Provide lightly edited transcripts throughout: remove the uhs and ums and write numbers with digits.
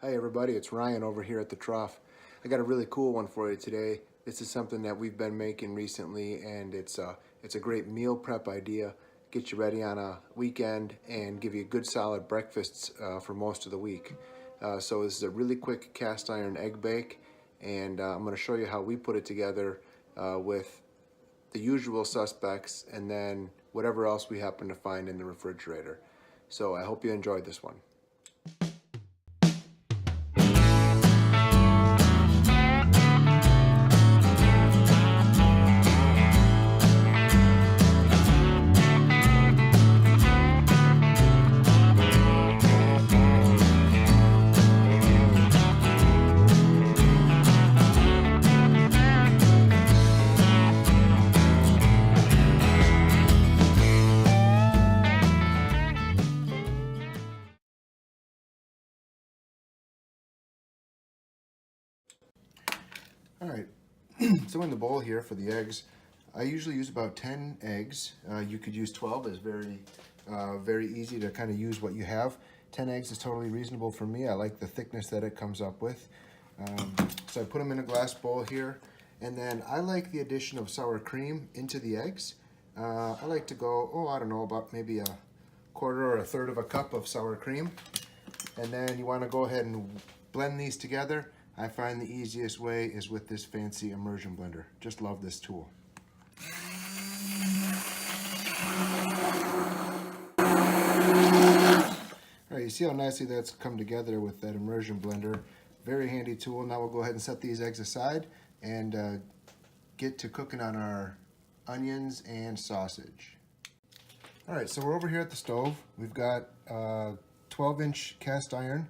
Hi everybody, it's Ryan over here at the Trawf. I got a really cool one for you today. This is something that we've been making recently, and it's a great meal prep idea. Get you ready on a weekend and give you good solid breakfasts for most of the week. So this is a really quick cast iron egg bake, and I'm going to show you how we put it together with the usual suspects and then whatever else we happen to find in the refrigerator. So I hope you enjoyed this one. All right, so in the bowl here for the eggs, I usually use about 10 eggs. You could use 12. It's very easy to kind of use what you have. 10 eggs is totally reasonable for me. I like the thickness that it comes up with. So I put them in a glass bowl here, and then I like the addition of sour cream into the eggs. I like to go, I don't know, about maybe a quarter or a third of a cup of sour cream. And then you want to go ahead and blend these together. I find the easiest way is with this fancy immersion blender. Just love this tool. All right, you see how nicely that's come together with that immersion blender. Very handy tool. Now we'll go ahead and set these eggs aside and get to cooking on our onions and sausage. All right, so we're over here at the stove. We've got 12-inch cast iron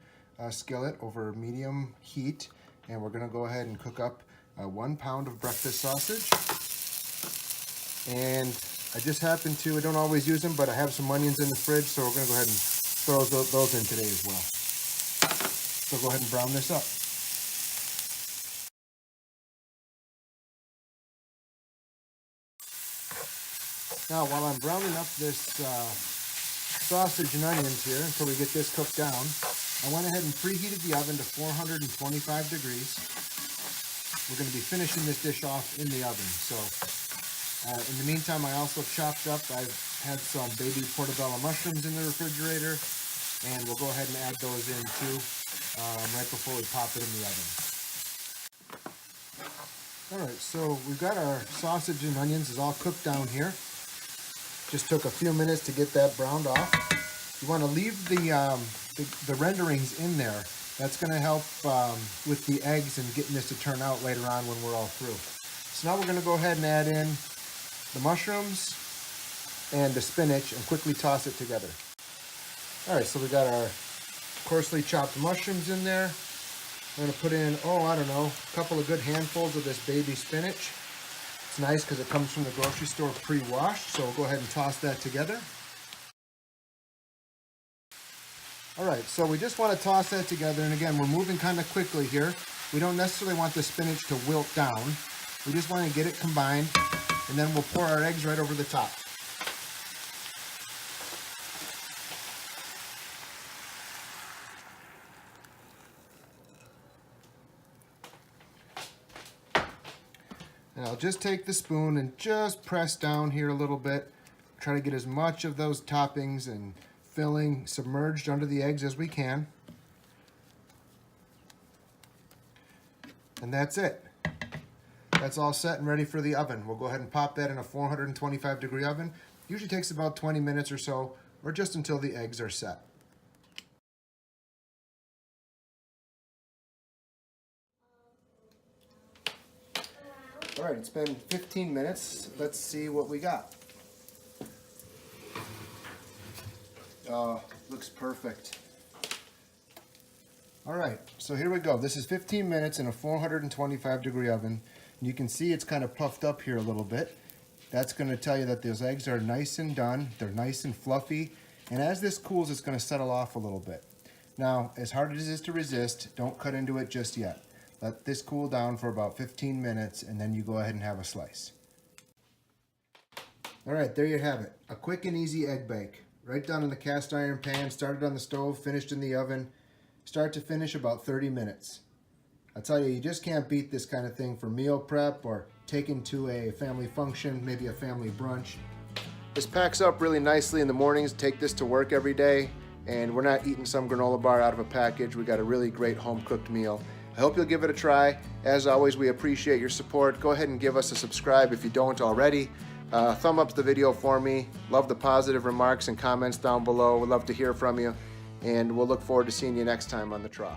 skillet over medium heat, and we're gonna go ahead and cook up 1 pound of breakfast sausage. And I just happen to, I don't always use them, but I have some onions in the fridge, so we're gonna go ahead and throw those in today as well. So go ahead and brown this up. Now while I'm browning up this sausage and onions here until we get this cooked down, I went ahead and preheated the oven to 425 degrees. We're going to be finishing this dish off in the oven. So in the meantime, I also chopped up, I've had some baby portobello mushrooms in the refrigerator, and we'll go ahead and add those in too right before we pop it in the oven. All right, so we've got our sausage and onions is all cooked down here. Just took a few minutes to get that browned off. You want to leave the renderings in there. That's going to help with the eggs and getting this to turn out later on when we're all through. So now we're going to go ahead and add in the mushrooms and the spinach and quickly toss it together. All right, so we got our coarsely chopped mushrooms in there. I'm going to put in, I don't know, a couple of good handfuls of this baby spinach. It's nice because it comes from the grocery store pre-washed, so we'll go ahead and toss that together. All right, so we just want to toss that together, and again, we're moving kind of quickly here. We don't necessarily want the spinach to wilt down. We just want to get it combined, and then we'll pour our eggs right over the top. And I'll just take the spoon and just press down here a little bit. Try to get as much of those toppings and filling submerged under the eggs as we can. And that's it. That's all set and ready for the oven. We'll go ahead and pop that in a 425 degree oven. Usually takes about 20 minutes or so, or just until the eggs are set. All right, it's been 15 minutes. Let's see what we got. Looks perfect. All right, so here we go. This is 15 minutes in a 425 degree oven. You can see it's kind of puffed up here a little bit. That's going to tell you that those eggs are nice and done. They're nice and fluffy. And as this cools, it's going to settle off a little bit. Now, as hard as it is to resist, don't cut into it just yet. Let this cool down for about 15 minutes, and then you go ahead and have a slice. All right, there you have it. A quick and easy egg bake. Right down in the cast iron pan, started on the stove, finished in the oven. start to finish about 30 minutes. I tell you, you just can't beat this kind of thing for meal prep or taking to a family function, maybe a family brunch. This packs up really nicely in the mornings. Take this to work every day, and we're not eating some granola bar out of a package. We got a really great home-cooked meal. I hope you'll give it a try. As always, we appreciate your support. Go ahead and give us a subscribe if you don't already. Thumb up the video for me. Love the positive remarks and comments down below. We'd love to hear from you, and we'll look forward to seeing you next time on the Trawf.